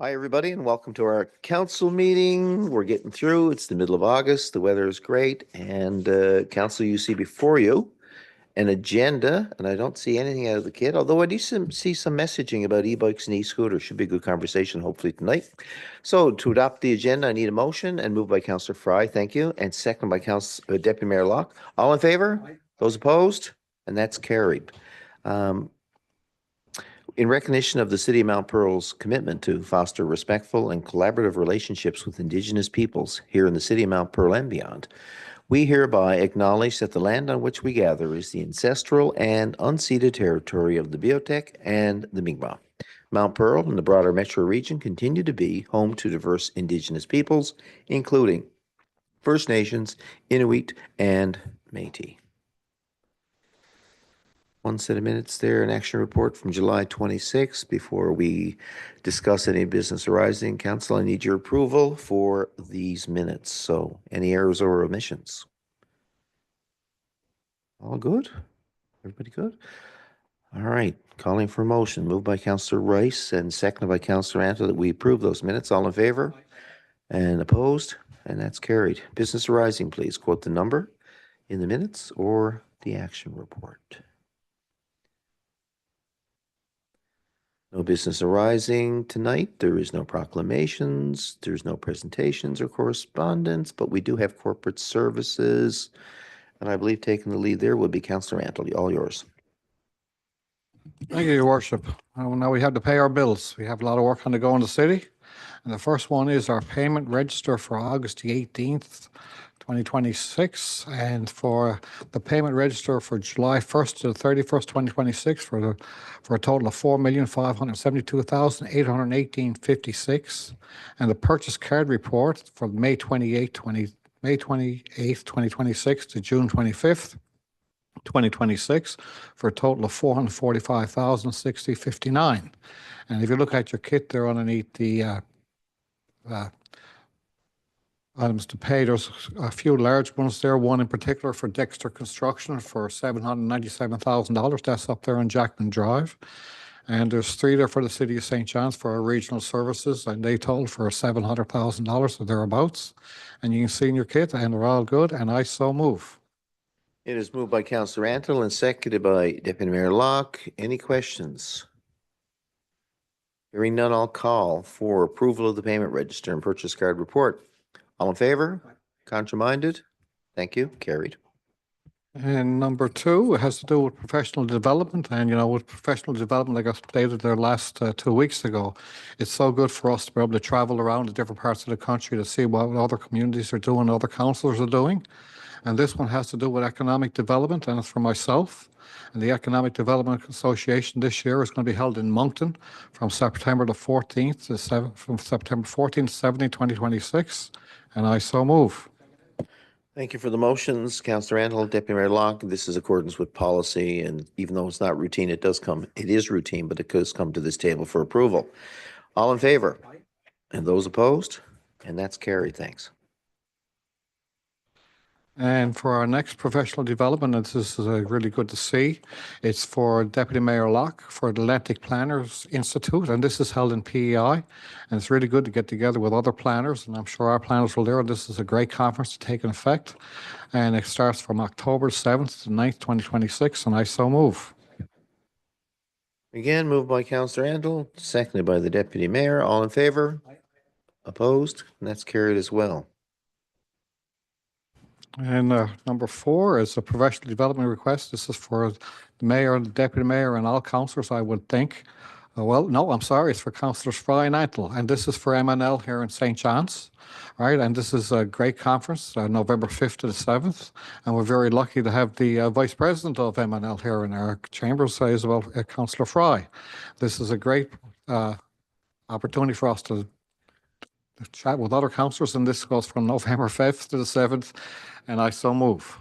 Hi, everybody, and welcome to our council meeting. We're getting through. It's the middle of August. The weather is great. And council, you see before you an agenda, and I don't see anything out of the kit, although I do see some messaging about e-bikes and e-scooters. Should be a good conversation, hopefully, tonight. So to adopt the agenda, I need a motion and moved by Councillor Fry. Thank you. And second by Deputy Mayor Locke. All in favor? Aye. Those opposed? And that's carried. In recognition of the City of Mount Pearl's commitment to foster respectful and collaborative relationships with Indigenous peoples here in the City of Mount Pearl and beyond, we hereby acknowledge that the land on which we gather is the ancestral and unceded territory of the Beothuk and the Mi'kmaq. Mount Pearl and the broader metro region continue to be home to diverse Indigenous peoples, including First Nations, Inuit, and Métis. One set of minutes there, an action report from July 26th. Before we discuss any business arising, Council, I need your approval for these minutes. So any errors or omissions? All good? Everybody good? All right, calling for a motion. Moved by Councillor Rice and seconded by Councillor Anto that we approve those minutes. All in favor? And opposed? And that's carried. Business arising, please quote the number in the minutes or the action report. No business arising tonight. There is no proclamations. There's no presentations or correspondence, but we do have corporate services. And I believe taking the lead there would be Councillor Antle. All yours. Thank you, Your Worship. Now we have to pay our bills. We have a lot of work on the go in the city. And the first one is our payment register for August the 18th, 2026, and for the payment register for July 1st to the 31st, 2026 for a total of $4,572,818.56, and the purchase card report for May 28th, 2026 to June 25th, 2026 for a total of $445,060.59. And if you look at your kit there underneath the items to pay, there's a few large ones there, one in particular for Dexter Construction for $797,000. That's up there on Jackman Drive. And there's three there for the City of St. John's for our regional services, and they total for $700,000 or thereabouts. And you can see in your kit, and they're all good, and I so move. It is moved by Councillor Antle and seconded by Deputy Mayor Locke. Any questions? Hearing none, I'll call for approval of the payment register and purchase card report. All in favor? Contraminded? Thank you. Carried. And number two, it has to do with professional development. And, you know, with professional development, like I stated there last 2 weeks ago, it's so good for us to be able to travel around to different parts of the country to see what other communities are doing, other councillors are doing. And this one has to do with economic development, and it's for myself. And the Economic Development Association this year is going to be held in Moncton from September the 14th to from September 14th to 17th, 2026. And I so move. Thank you for the motions, Councillor Antle, Deputy Mayor Locke. This is accordance with policy, and even though it's not routine, it is routine, but it does come to this table for approval. All in favor? And those opposed? And that's carried. Thanks. And for our next professional development, and this is really good to see, it's for Deputy Mayor Locke for the Atlantic Planners Institute, and this is held in PEI, and it's really good to get together with other planners, and I'm sure our planners will there. This is a great conference to take effect, and it starts from October 7th to 9th, 2026, and I so move. Again, moved by Councillor Antle, seconded by the Deputy Mayor. All in favor? Opposed? And that's carried as well. And number four is a professional development request. This is for the mayor and the deputy mayor and all councillors, I would think. Well, no, I'm sorry. It's for Councillors Fry and Antle. And this is for MNL here in St. John's. Right. And this is a great conference, November 5th to the 7th. And we're very lucky to have the Vice President of MNL here in our chambers, Isabel, Councillor Fry. This is a great opportunity for us to chat with other councillors, and this goes from November 5th to the 7th, and I so move.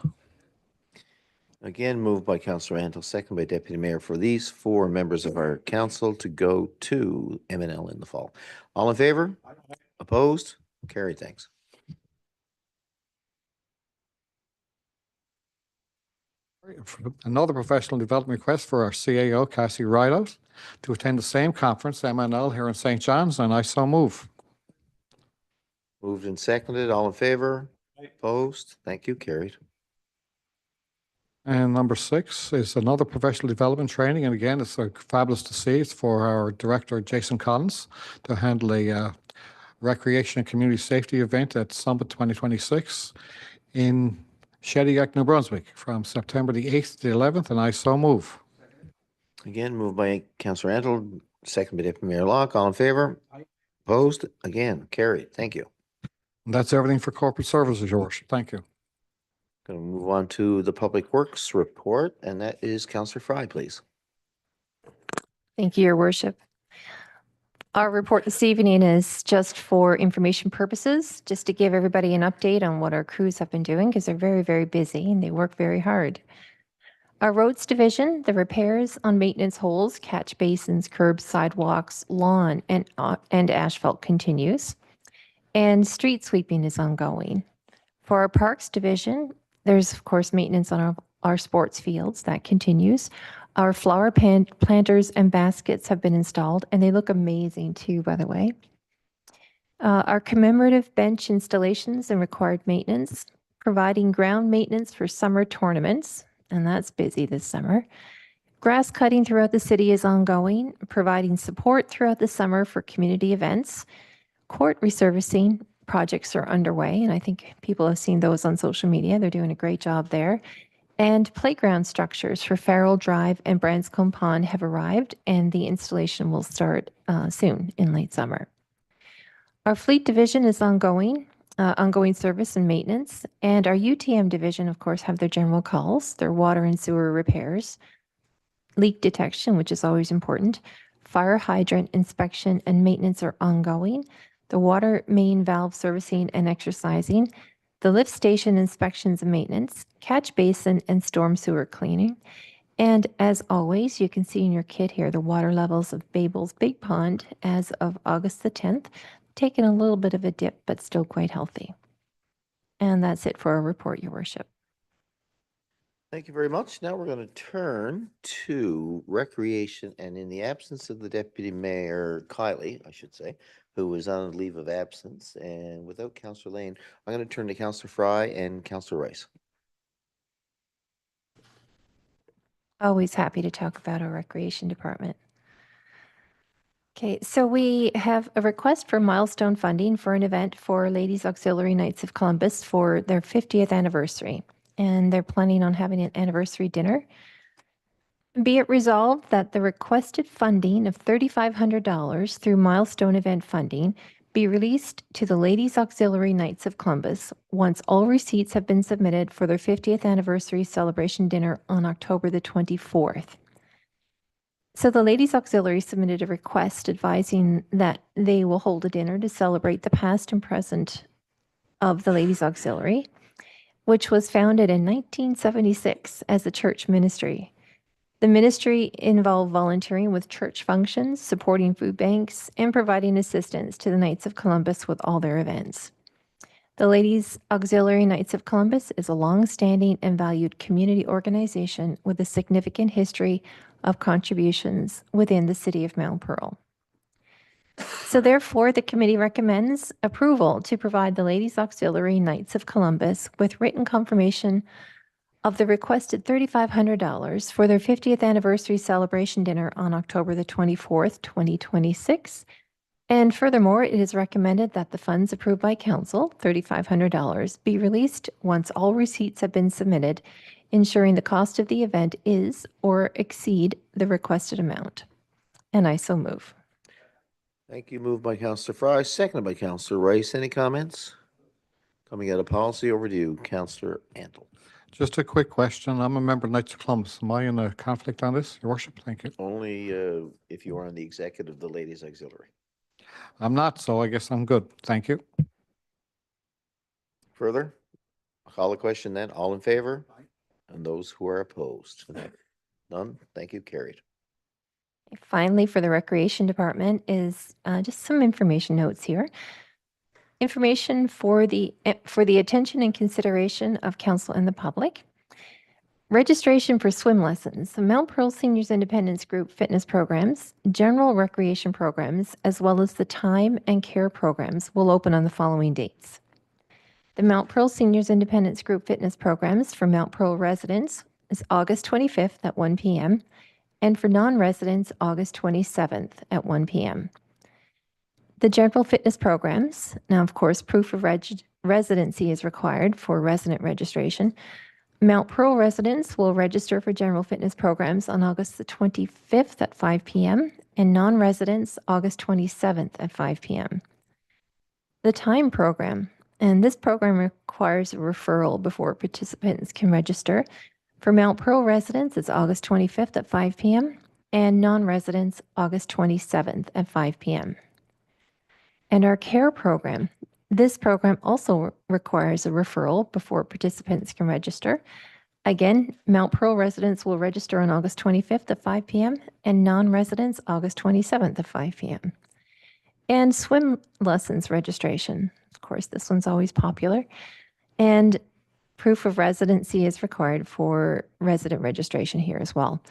Again, moved by Councillor Antle, second by Deputy Mayor for these four members of our council to go to MNL in the fall. All in favor? Opposed? Carried. Thanks. Another professional development request for our CAO, Cassie Rideout, to attend the same conference, MNL, here in St. John's, and I so move. Moved and seconded. All in favor? Opposed? Thank you. Carried. And number 6 is another professional development training. And again, it's fabulous to see. It's for our director, Jason Collins, to handle a recreation and community safety event at Summit 2026 in Shediac, New Brunswick, from September the 8th to the 11th. And I so move. Again, moved by Councillor Antle, second by Deputy Mayor Locke. All in favor? Opposed? Again, carried. Thank you. And that's everything for corporate services, Your Worship. Thank you. Going to move on to the Public Works report, and that is Councillor Fry, please. Thank you, Your Worship. Our report this evening is just for information purposes, just to give everybody an update on what our crews have been doing, because they're very, very busy and they work very hard. Our roads division, the repairs on maintenance holes, catch basins, curbs, sidewalks, lawn, and asphalt continues. And street sweeping is ongoing. For our parks division, there's of course maintenance on our sports fields that continues. Our flower planters and baskets have been installed, and they look amazing too, by the way. Our commemorative bench installations and required maintenance, providing ground maintenance for summer tournaments, and that's busy this summer. Grass cutting throughout the city is ongoing, providing support throughout the summer for community events. Court resurfacing projects are underway, and I think people have seen those on social media. They're doing a great job there. And playground structures for Farrell Drive and Branscombe Pond have arrived, and the installation will start soon in late summer. Our fleet division is ongoing service and maintenance, and our UTM division, of course, have their general calls, their water and sewer repairs, leak detection, which is always important, fire hydrant inspection and maintenance are ongoing, the water main valve servicing and exercising, the lift station inspections and maintenance, catch basin and storm sewer cleaning. And as always, you can see in your kit here the water levels of Babel's Big Pond as of August the 10th, taking a little bit of a dip, but still quite healthy. And that's it for our report, Your Worship. Thank you very much. Now we're going to turn to recreation, and in the absence of the Deputy Mayor Kiley, I should say, who is on a leave of absence, and without Councillor Lane, I'm going to turn to Councillor Fry and Councillor Rice. Always happy to talk about our recreation department. Okay, so we have a request for milestone funding for an event for Ladies Auxiliary Knights of Columbus for their 50th anniversary. And they're planning on having an anniversary dinner. Be it resolved that the requested funding of $3,500 through milestone event funding be released to the Ladies Auxiliary Knights of Columbus once all receipts have been submitted for their 50th anniversary celebration dinner on October the 24th. So the Ladies Auxiliary submitted a request advising that they will hold a dinner to celebrate the past and present of the Ladies Auxiliary, which was founded in 1976 as a church ministry. The ministry involved volunteering with church functions, supporting food banks, and providing assistance to the Knights of Columbus with all their events. The Ladies Auxiliary Knights of Columbus is a long-standing and valued community organization with a significant history of contributions within the city of Mount Pearl. So therefore, the committee recommends approval to provide the Ladies Auxiliary Knights of Columbus with written confirmation of the requested $3,500 for their 50th anniversary celebration dinner on October the 24th, 2026. And furthermore, it is recommended that the funds approved by council, $3,500, be released once all receipts have been submitted, ensuring the cost of the event is or exceed the requested amount. And I so move. Thank you. Moved by Councillor Fry, seconded by Councillor Rice. Any comments? Coming out of policy, over to you, Councillor Antle. Just a quick question. I'm a member of Knights of Columbus. Am I in a conflict on this, Your Worship? Thank you. Only if you are on the executive of the Ladies Auxiliary. I'm not, so I guess I'm good. Thank you. Further? I'll call the question then. All in favor? And those who are opposed? None? Thank you. Carried. Finally, for the Recreation Department is just some information notes here. Information for the attention and consideration of council and the public. Registration for swim lessons. The Mount Pearl Seniors Independence Group fitness programs, general recreation programs, as well as the time and care programs will open on the following dates. The Mount Pearl Seniors Independence Group fitness programs for Mount Pearl residents is August 25th at 1 p.m. and for non-residents, August 27th at 1 p.m. The general fitness programs, now of course, proof of residency is required for resident registration. Mount Pearl residents will register for general fitness programs on August the 25th at 5 p.m. and non-residents August 27th at 5 p.m. The time program, and this program requires a referral before participants can register. For Mount Pearl residents, it's August 25th at 5 p.m. and non-residents August 27th at 5 p.m. And our care program, this program also requires a referral before participants can register. Again, Mount Pearl residents will register on August 25th at 5 p.m. and non-residents August 27th at 5 p.m. And swim lessons registration. Of course, this one's always popular. And proof of residency is required for resident registration here as well.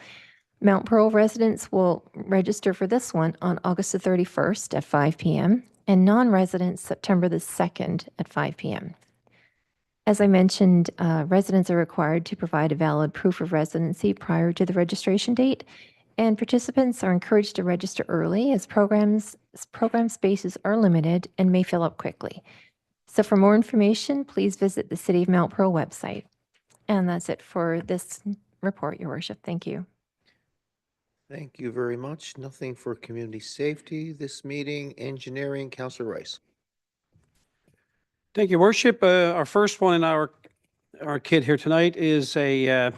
Mount Pearl residents will register for this one on August the 31st at 5 p.m. and non-residents September the 2nd at 5 p.m. As I mentioned, residents are required to provide a valid proof of residency prior to the registration date, and participants are encouraged to register early as program spaces are limited and may fill up quickly. So for more information, please visit the City of Mount Pearl website. And that's it for this report, Your Worship. Thank you. Thank you very much. Nothing for community safety this meeting. Engineering, Councillor Rice. Thank you, Worship. Our first one in our kit here tonight is a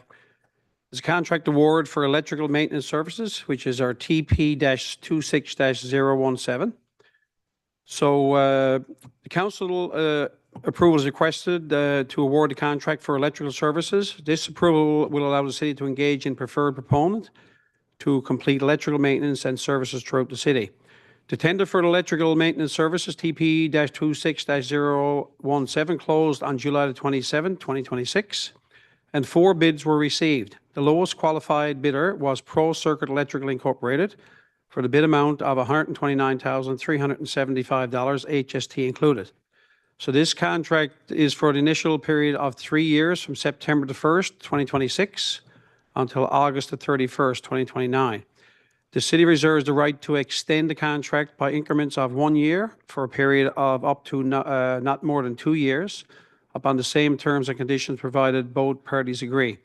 contract award for electrical maintenance services, which is our TP-26-017. So the council approval is requested to award the contract for electrical services. This approval will allow the city to engage in preferred proponent to complete electrical maintenance and services throughout the city. The tender for the electrical maintenance services, TP-26-017, closed on July the 27th, 2026, and 4 bids were received. The lowest qualified bidder was Pro Circuit Electrical Incorporated for the bid amount of $129,375, HST included. So this contract is for the initial period of 3 years from September the 1st, 2026 until August the 31st, 2029. The city reserves the right to extend the contract by increments of 1 year for a period of up to not more than 2 years upon the same terms and conditions provided both parties agree.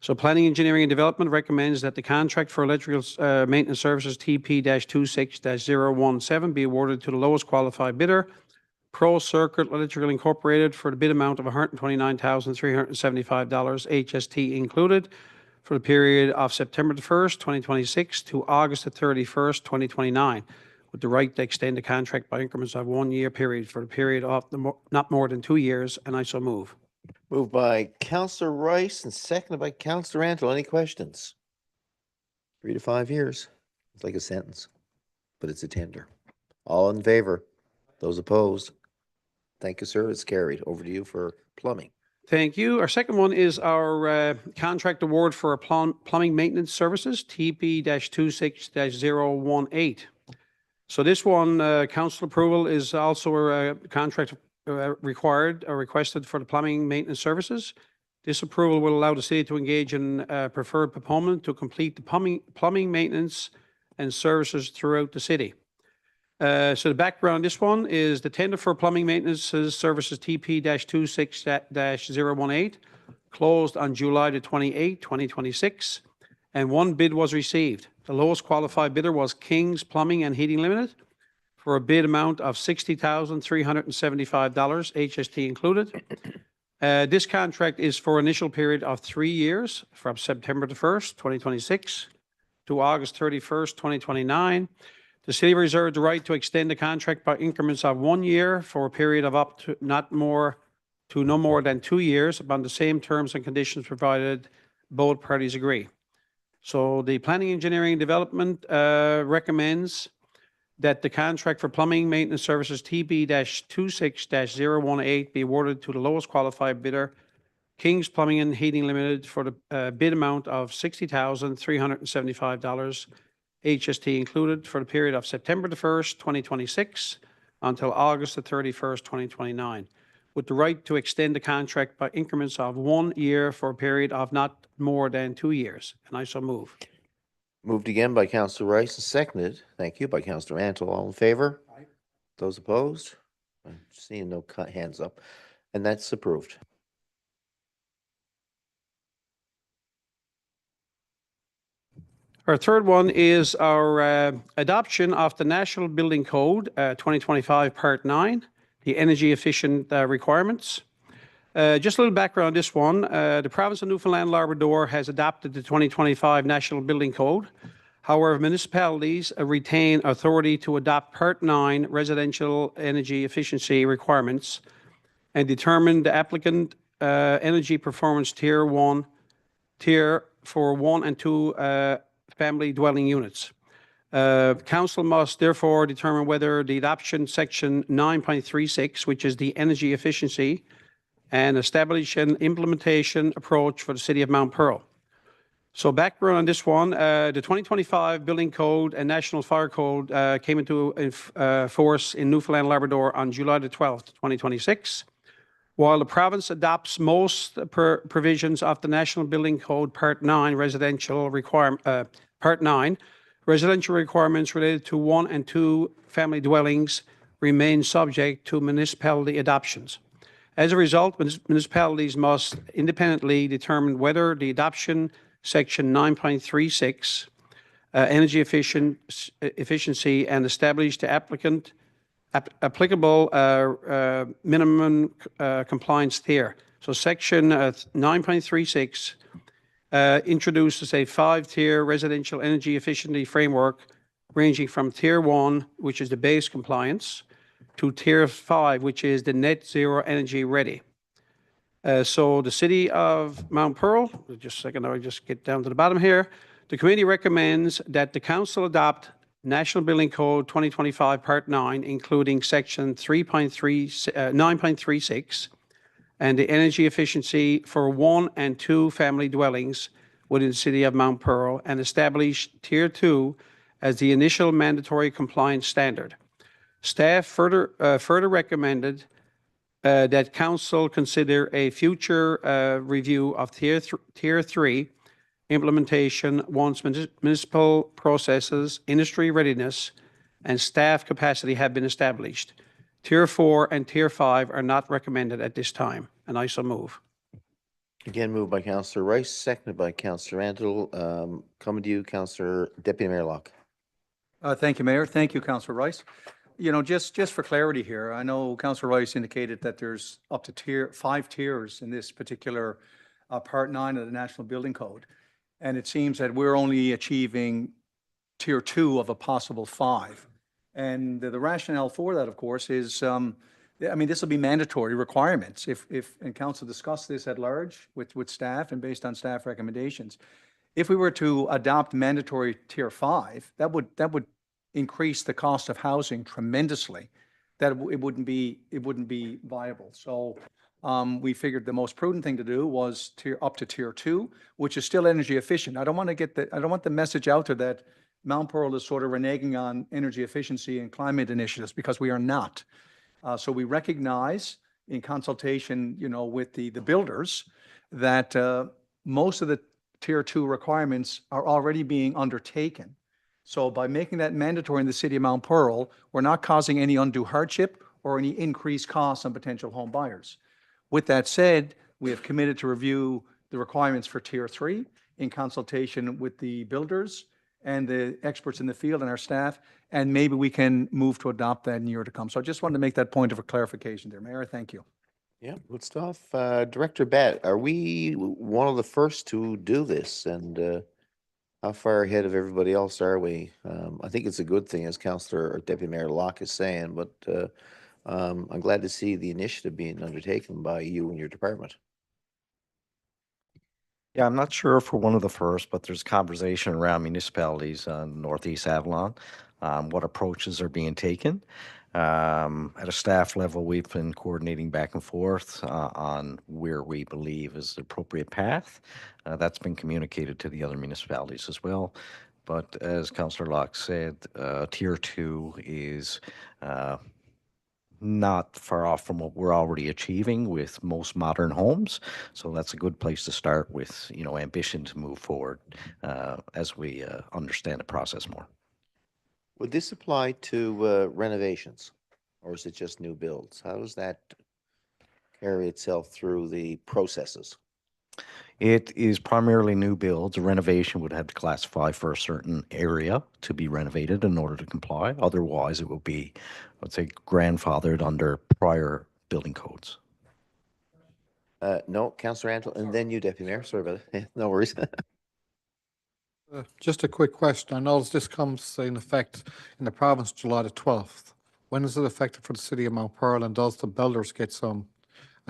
So Planning, Engineering and Development recommends that the contract for electrical maintenance services TP-26-017 be awarded to the lowest qualified bidder, Pro Circuit Electrical Incorporated, for the bid amount of $129,375, HST included, for the period of September the 1st, 2026 to August the 31st, 2029, with the right to extend the contract by increments of 1 year period for the period of not more than 2 years, and I so move. Moved by Councillor Rice and seconded by Councillor Antle. Any questions? 3 to 5 years. It's like a sentence, but it's a tender. All in favor? Those opposed? Thank you, sir. It's carried. Over to you for plumbing. Thank you. Our second one is our contract award for plumbing maintenance services, TP-26-018. So this one, council approval is also a contract required or requested for the plumbing maintenance services. This approval will allow the city to engage in a preferred proponent to complete the plumbing maintenance and services throughout the city. So the background on this one is the tender for plumbing maintenance services TP-26-018 closed on July the 28th, 2026, and 1 bid was received. The lowest qualified bidder was King's Plumbing and Heating Limited for a bid amount of $60,375, HST included. This contract is for initial period of 3 years from September the 1st, 2026 to August 31st, 2029. The city reserved the right to extend the contract by increments of 1 year for a period of up to no more than 2 years upon the same terms and conditions provided both parties agree. So the Planning, Engineering and Development recommends that the contract for plumbing maintenance services TP-26-018 be awarded to the lowest qualified bidder, King's Plumbing and Heating Limited for the bid amount of $60,375, HST included, for the period of September the 1st, 2026 until August the 31st, 2029, with the right to extend the contract by increments of 1 year for a period of not more than 2 years. And I so move. Moved again by Councillor Rice and seconded, thank you, by Councillor Mantle. All in favor? Aye. Those opposed? I'm seeing no hands up, and that's approved. Our third one is our adoption of the National Building Code 2025 Part 9, the energy efficient requirements. Just a little background on this one. The province of Newfoundland Labrador has adopted the 2025 National Building Code. However, municipalities retain authority to adopt Part 9 residential energy efficiency requirements and determine the applicant energy performance tier for 1 and 2 family dwelling units. Council must therefore determine whether the adoption section 9.36, which is the energy efficiency, and establish an implementation approach for the city of Mount Pearl. So background on this one, the 2025 Building Code and National Fire Code came into force in Newfoundland Labrador on July the 12th, 2026. While the province adopts most provisions of the National Building Code Part 9 residential requirements related to 1 and 2 family dwellings remain subject to municipality adoptions. As a result, municipalities must independently determine whether the adoption section 9.36 energy efficiency and establish the applicable minimum compliance tier. So section 9.36 introduces a 5-tier residential energy efficiency framework ranging from tier 1, which is the base compliance, to tier 5, which is the net zero energy ready. So the city of Mount Pearl, just a second, I'll just get down to the bottom here. The committee recommends that the council adopt National Building Code 2025 Part 9, including section 9.36 and the energy efficiency for 1 and 2 family dwellings within the city of Mount Pearl, and establish tier 2 as the initial mandatory compliance standard. Staff further recommended that council consider a future review of tier 3 implementation once municipal processes, industry readiness, and staff capacity have been established. Tier 4 and Tier 5 are not recommended at this time, and I so move. Again, moved by Councillor Rice, seconded by Councillor Mantle. Coming to you, Councillor Deputy Mayor Locke. Thank you, Mayor. Thank you, Councillor Rice. You know, just for clarity here, I know Councillor Rice indicated that there's up to 5 tiers in this particular Part 9 of the National Building Code. And it seems that we're only achieving tier 2 of a possible 5. And the rationale for that, of course, is, I mean, this will be mandatory requirements. And council discussed this at large with staff and based on staff recommendations. If we were to adopt mandatory tier 5, that would increase the cost of housing tremendously. That it wouldn't be viable. So we figured the most prudent thing to do was up to tier 2, which is still energy efficient. I don't want the message out there that Mount Pearl is sort of reneging on energy efficiency and climate initiatives, because we are not. So we recognize in consultation, you know, with the builders that most of the tier 2 requirements are already being undertaken. So by making that mandatory in the city of Mount Pearl, we're not causing any undue hardship or any increased costs on potential home buyers. With that said, we have committed to review the requirements for tier 3 in consultation with the builders and the experts in the field and our staff, and maybe we can move to adopt that in the year to come. So I just wanted to make that point of a clarification there, Mayor. Thank you. Yeah, good stuff. Director Batt, are we one of the first to do this? And how far ahead of everybody else are we? I think it's a good thing, as Councillor or Deputy Mayor Locke is saying, but I'm glad to see the initiative being undertaken by you and your department. Yeah, I'm not sure if we're one of the first, but there's conversation around municipalities on Northeast Avalon, what approaches are being taken. At a staff level, we've been coordinating back and forth on where we believe is the appropriate path. That's been communicated to the other municipalities as well. But as Councillor Locke said, Tier 2 is not far off from what we're already achieving with most modern homes. So that's a good place to start with, ambition to move forward as we understand the process more. Would this apply to renovations, or is it just new builds? How does that carry itself through the processes? It is primarily new builds. A renovation would have to classify for a certain area to be renovated in order to comply. Otherwise, it will be, let's say, grandfathered under prior building codes. No, Councillor Antle, and then you, Deputy Mayor. Sorry about it. No worries. Just a quick question. I notice this comes in effect in the province July the 12th. When is it effective for the city of Mount Pearl, and does the builders get a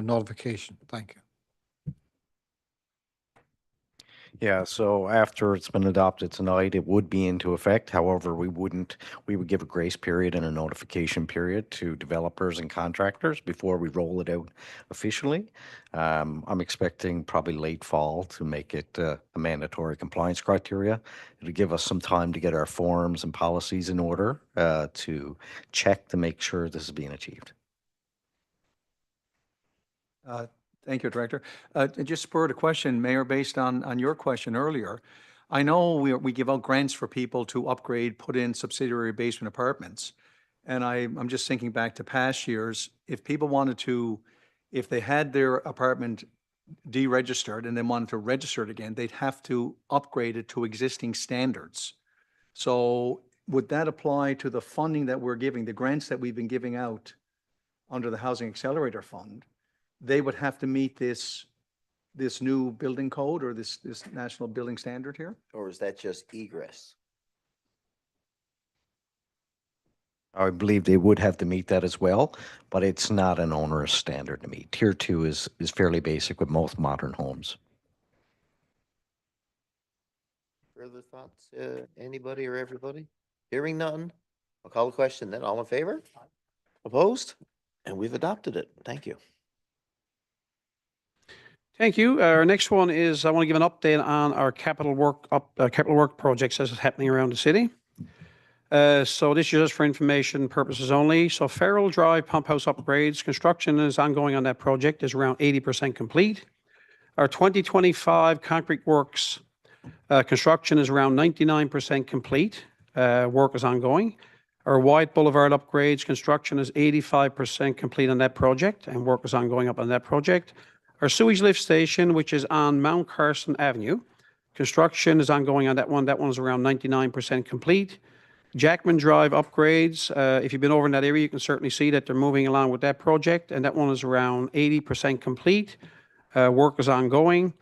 notification? Thank you. Yeah, so after it's been adopted tonight, it would be into effect. However, we would give a grace period and a notification period to developers and contractors before we roll it out officially. I'm expecting probably late fall to make it a mandatory compliance criteria. It'll give us some time to get our forms and policies in order to check to make sure this is being achieved. Thank you, Director. It just spurred a question, Mayor, based on your question earlier. I know we give out grants for people to upgrade, put in subsidiary basement apartments. And I'm just thinking back to past years, if people wanted to, if they had their apartment deregistered and they wanted to register it again, they'd have to upgrade it to existing standards. So would that apply to the funding that we're giving, the grants that we've been giving out under the Housing Accelerator Fund? They would have to meet this new building code or this national building standard here? Or is that just egress? I believe they would have to meet that as well, but it's not an onerous standard to meet. Tier 2 is fairly basic with most modern homes. Further thoughts, anybody or everybody? Hearing none? I'll call the question then. All in favor? Opposed? And we've adopted it. Thank you. Thank you. Our next one is I want to give an update on our capital work projects as it's happening around the city. So this is just for information purposes only. So Farrell Drive Pump House upgrades, construction is ongoing on that project, is around 80% complete. Our 2025 concrete works construction is around 99% complete. Work is ongoing. Our White Boulevard upgrades construction is 85% complete on that project, and work is ongoing up on that project. Our sewage lift station, which is on Mount Carson Avenue, construction is ongoing on that one. That one is around 99% complete. Jackman Drive upgrades, if you've been over in that area, you can certainly see that they're moving along with that project, and that one is around 80% complete. Work is ongoing.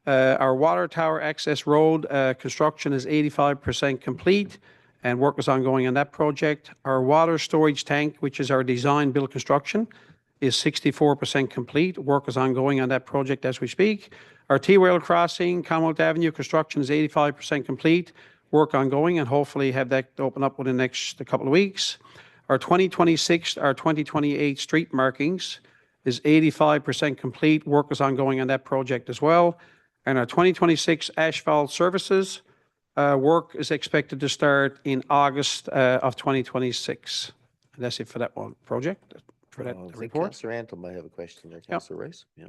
Our Water Tower Access Road construction is 85% complete, and work is ongoing on that project. Our water storage tank, which is our design build construction, is 64% complete. Work is ongoing on that project as we speak. Our T-Rail crossing, Commonwealth Avenue, construction is 85% complete. Work ongoing, and hopefully have that open up within the next couple of weeks. Our 2026, our 2028 street markings is 85% complete. Work is ongoing on that project as well. And our 2026 asphalt services, work is expected to start in August of 2026. And that's it for that one project. For that report. Councillor Antle might have a question there. Councillor Rice? Yeah.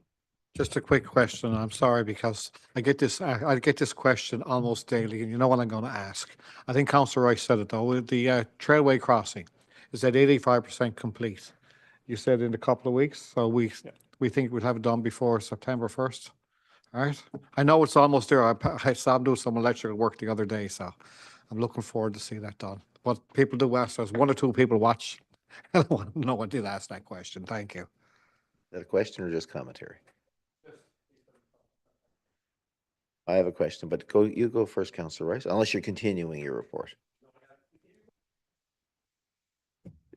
Just a quick question. I'm sorry because I get this question almost daily, and you know what I'm going to ask. I think Councillor Rice said it though. The Trailway crossing is at 85% complete. You said in a couple of weeks, so we think we'll have it done before September 1st. All right. I know it's almost there. I saw him do some electrical work the other day, so I'm looking forward to see that done. But people do ask us. One or two people watch. No one did ask that question. Thank you. Is that a question or just commentary? I have a question, but you go first, Councillor Rice, unless you're continuing your report.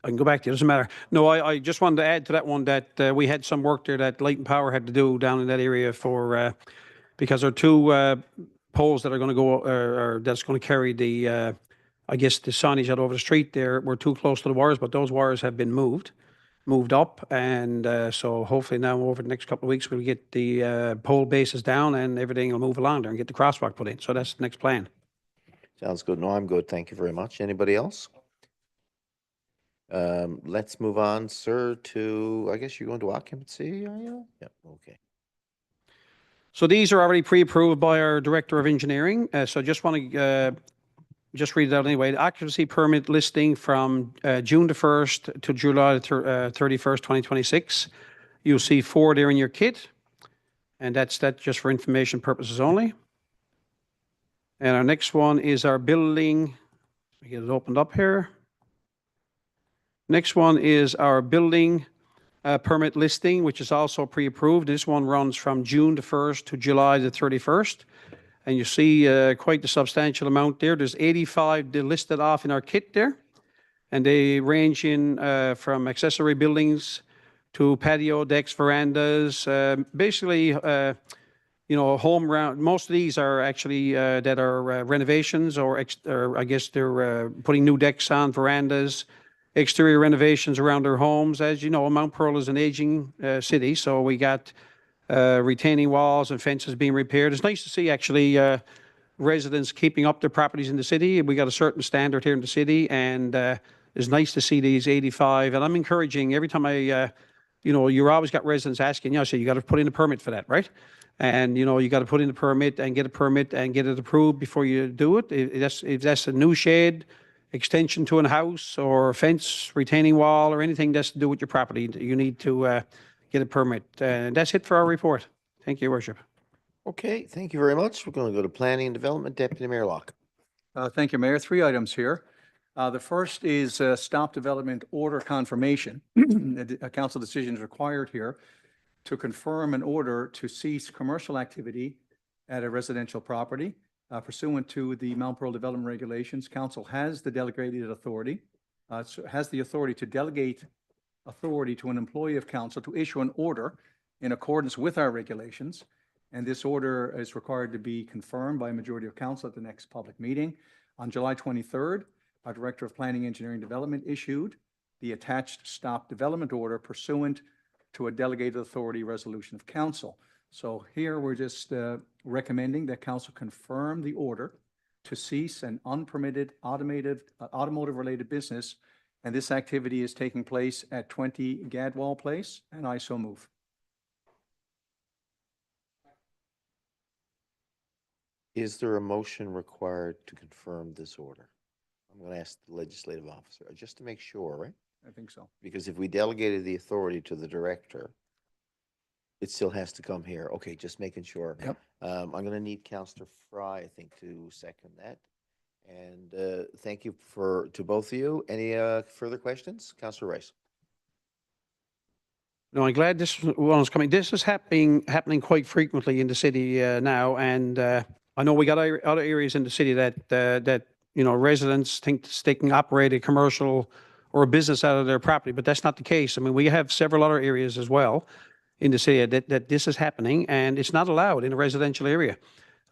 I can go back to it. It doesn't matter. No, I just wanted to add to that one that we had some work there that Leighton Power had to do down in that area for because there are two poles that are going to go, or that's going to carry the I guess the signage out over the street there, we're too close to the wires, but those wires have been moved up. And so hopefully now over the next couple of weeks, we'll get the pole bases down and everything will move along there and get the crosswalk put in. So that's the next plan. Sounds good. No, I'm good. Thank you very much. Anybody else? Let's move on, sir, to, I guess you're going to occupancy, are you? Yep, okay. So these are already pre-approved by our Director of Engineering. So just want to just read it out anyway. The occupancy permit listing from June the 1st to July the 31st, 2026. You'll see 4 there in your kit. And that's just for information purposes only. And our next one is our building. Let me get it opened up here. Next one is our building permit listing, which is also pre-approved. This one runs from June the 1st to July the 31st. And you see quite the substantial amount there. There's 85 listed off in our kit there. And they range in from accessory buildings to patio decks, verandas, basically, home round. Most of these are actually that are renovations or I guess they're putting new decks on, verandas, exterior renovations around their homes. As you know, Mount Pearl is an aging city, so we got retaining walls and fences being repaired. It's nice to see actually residents keeping up their properties in the city. We got a certain standard here in the city, and it's nice to see these 85. And I'm encouraging every time you're always got residents asking, so you got to put in a permit for that, right? And, you got to put in a permit and get it approved before you do it. If that's a new shed, extension to a house or fence, retaining wall, or anything that's to do with your property, you need to get a permit. And that's it for our report. Thank you, Your Worship. Okay, thank you very much. We're going to go to Planning and Development, Deputy Mayor Locke. Thank you, Mayor. 3 items here. The first is stop development order confirmation. A council decision is required here to confirm an order to cease commercial activity at a residential property pursuant to the Mount Pearl Development Regulations. Council has the delegated authority, has the authority to delegate authority to an employee of council to issue an order in accordance with our regulations. And this order is required to be confirmed by a majority of council at the next public meeting. On July 23rd, our Director of Planning, Engineering, Development issued the attached stop development order pursuant to a delegated authority resolution of council. So here we're just recommending that council confirm the order to cease an unpermitted automotive-related business, and this activity is taking place at 20 Gadwall Place, and I so move. Is there a motion required to confirm this order? I'm going to ask the legislative officer, just to make sure, right? I think so. Because if we delegated the authority to the director, it still has to come here. Okay, just making sure. Yep. I'm going to need Councillor Fry, I think, to second that. And thank you to both of you. Any further questions? Councillor Rice. No, I'm glad this one is coming. This is happening quite frequently in the city now, and I know we got other areas in the city that residents think they can operate a commercial or a business out of their property, but that's not the case. I mean, we have several other areas as well in the city that this is happening, and it's not allowed in a residential area.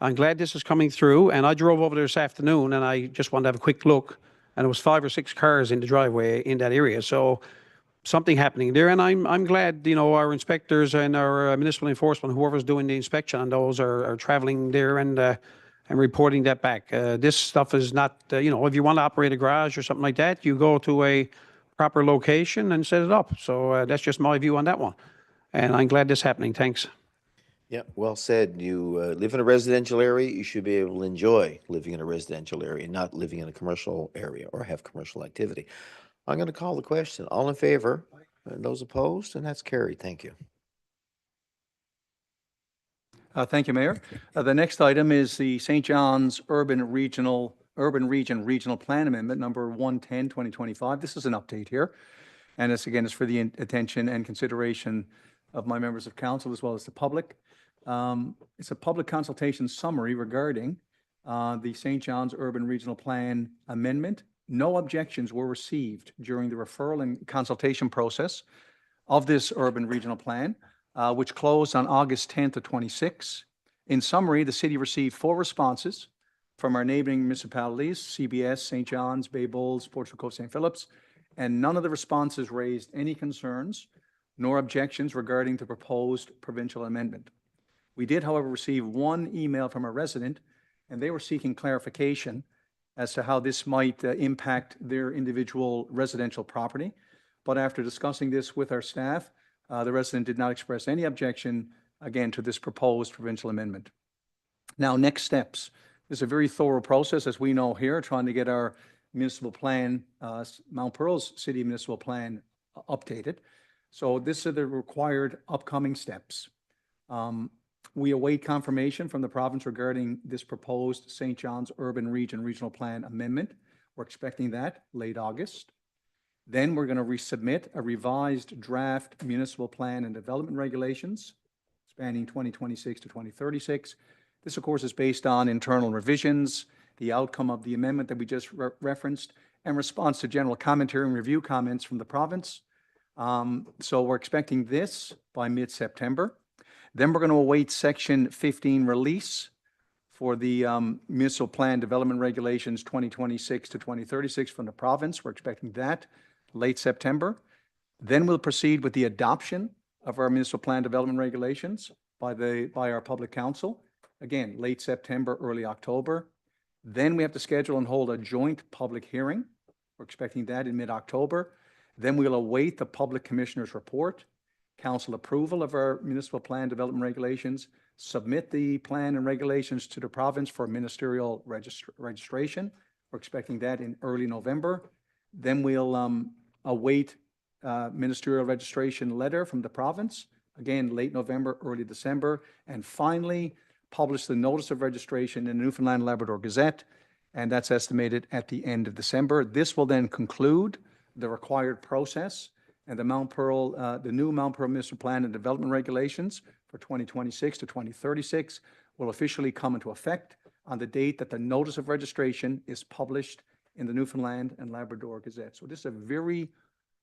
I'm glad this is coming through, and I drove over there this afternoon, and I just wanted to have a quick look, and there was 5 or 6 cars in the driveway in that area. So something happening there, and I'm glad our inspectors and our municipal enforcement, whoever's doing the inspection on those, are traveling there and reporting that back. This stuff is not, if you want to operate a garage or something like that, you go to a proper location and set it up. So that's just my view on that one, and I'm glad this is happening. Thanks. Yeah, well said. You live in a residential area, you should be able to enjoy living in a residential area, not living in a commercial area or have commercial activity. I'm going to call the question. All in favor? And those opposed? And that's carried. Thank you. Thank you, Mayor. The next item is the St. John's Urban Region Regional Plan Amendment number 110, 2025. This is an update here. And this, again, is for the attention and consideration of my members of council as well as the public. It's a public consultation summary regarding the St. John's Urban Regional Plan Amendment. No objections were received during the referral and consultation process of this urban regional plan, which closed on August 10th to 26. In summary, the city received 4 responses from our neighboring municipalities, CBS, St. John's, Bay Bulls, Portugal Cove, St. Phillips, and none of the responses raised any concerns nor objections regarding the proposed provincial amendment. We did, however, receive one email from a resident, and they were seeking clarification as to how this might impact their individual residential property. But after discussing this with our staff, the resident did not express any objection, again, to this proposed provincial amendment. Now, next steps. This is a very thorough process, as we know here, trying to get our municipal plan, Mount Pearl's city municipal plan updated. So this are the required upcoming steps. We await confirmation from the province regarding this proposed St. John's Urban Region Regional Plan Amendment. We're expecting that late August. Then we're going to resubmit a revised draft municipal plan and development regulations spanning 2026 to 2036. This, of course, is based on internal revisions, the outcome of the amendment that we just referenced, and response to general commentary and review comments from the province. So we're expecting this by mid-September. Then we're going to await Section 15 release for the Municipal Plan Development Regulations 2026 to 2036 from the province. We're expecting that late September. Then we'll proceed with the adoption of our Municipal Plan Development Regulations by our Public Council. Again, late September, early October. Then we have to schedule and hold a joint public hearing. We're expecting that in mid-October. Then we'll await the Public Commissioner's report, council approval of our municipal plan development regulations, submit the plan and regulations to the province for ministerial registration. We're expecting that in early November. Then we'll await ministerial registration letter from the province, again, late November, early December. And finally, publish the notice of registration in the Newfoundland and Labrador Gazette, and that's estimated at the end of December. This will then conclude the required process, and the new Mount Pearl Municipal Plan and Development Regulations for 2026 to 2036 will officially come into effect on the date that the notice of registration is published in the Newfoundland and Labrador Gazette. So this is a very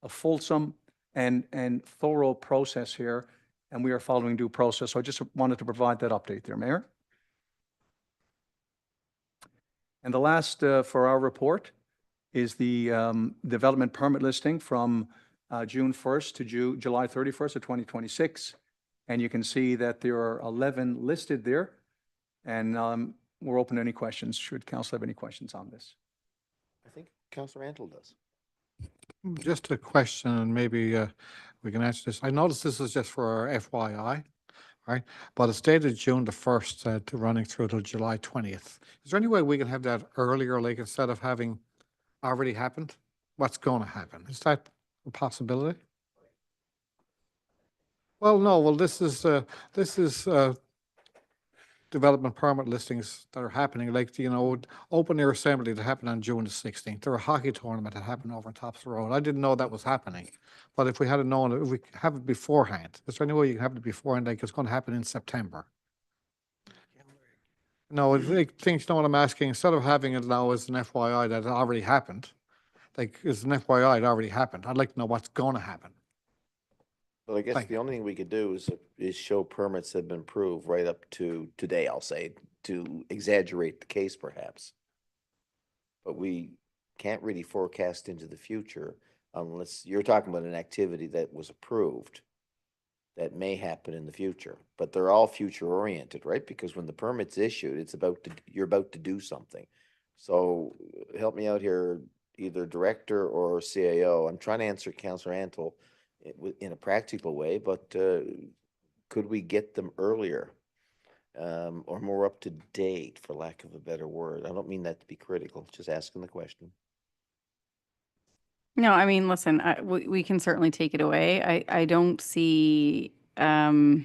fulsome and thorough process here, and we are following due process. So I just wanted to provide that update there, Mayor. And the last for our report is the development permit listing from June 1st to July 31st of 2026. And you can see that there are 11 listed there. And we're open to any questions, should council have any questions on this. I think Councillor Antle does. Just a question, and maybe we can answer this. I noticed this is just for our FYI, right? But it's dated June the 1st to running through till July 20th. Is there any way we can have that earlier, like instead of having already happened? What's going to happen? Is that a possibility? Well, no. Well, this is development permit listings that are happening, like, open air assembly that happened on June the 16th. There a hockey tournament that happened over on Tops Road. I didn't know that was happening. But if we had known, if we have it beforehand, is there any way you can have it beforehand, like it's going to happen in September? No, things, what I'm asking, instead of having it now as an FYI that it already happened, like it's an FYI it already happened. I'd like to know what's going to happen. Well, I guess Thank the only thing we could do is show permits have been approved right up to today, I'll say, to exaggerate the case perhaps. But we can't really forecast into the future unless you're talking about an activity that was approved that may happen in the future. But they're all future oriented, right? Because when the permit's issued, you're about to do something. So help me out here, either director or CAO. I'm trying to answer Councillor Antle in a practical way, but could we get them earlier or more up to date, for lack of a better word? I don't mean that to be critical, just asking the question. No, I mean, listen, we can certainly take it away. I don't see a